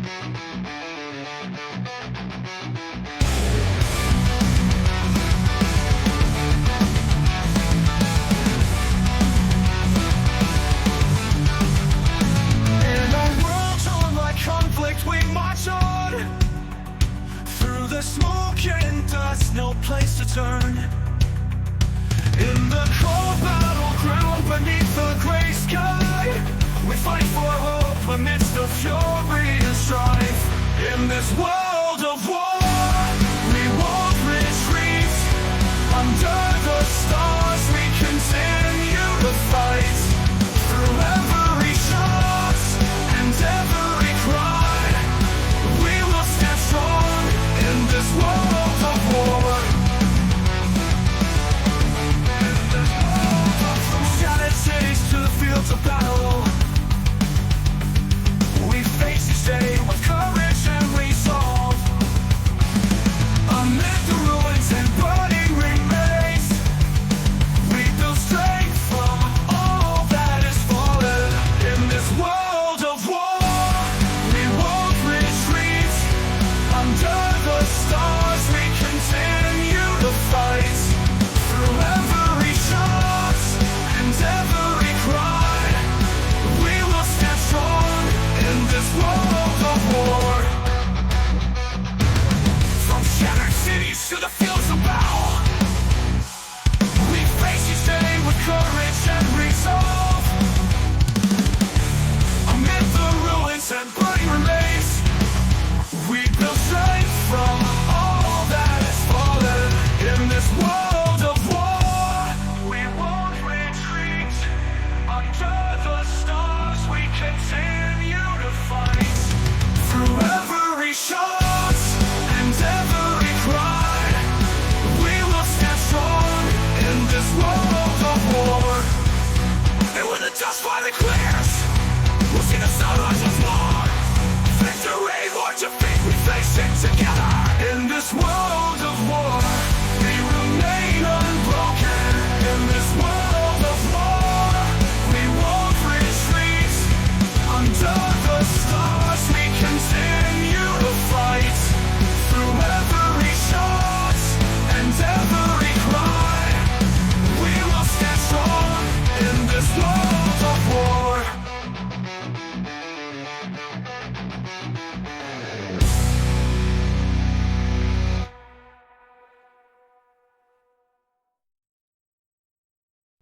In a world torn by conflict, we march on. Through the smoke and dust, no place to turn. In the cold battleground beneath the gray sky, we fight for hope amidst the fury and strife. In this world of war, we won't retreat. Under the stars, we continue to fight. Through every shot and every cry, we will stand strong in this world of war. From shattered cities to the fields of battle, we face each day with courage and resolve. Amid the ruins and burning remains, we build strength from all that is fallen. In this world of war, we won't retreat. Under the stars, we continue to fight. Through every shot and every cry, we will stand strong in this world of war. From shattered cities to the fields of battle, we face each day with courage and resolve. Amid the ruins and burning remains, we build strength from all that is fallen. In this world of war, we won't retreat. Under the stars, we continue to fight. Through every shot and every cry, we will stand strong in this world of war. And when the dust finally clears,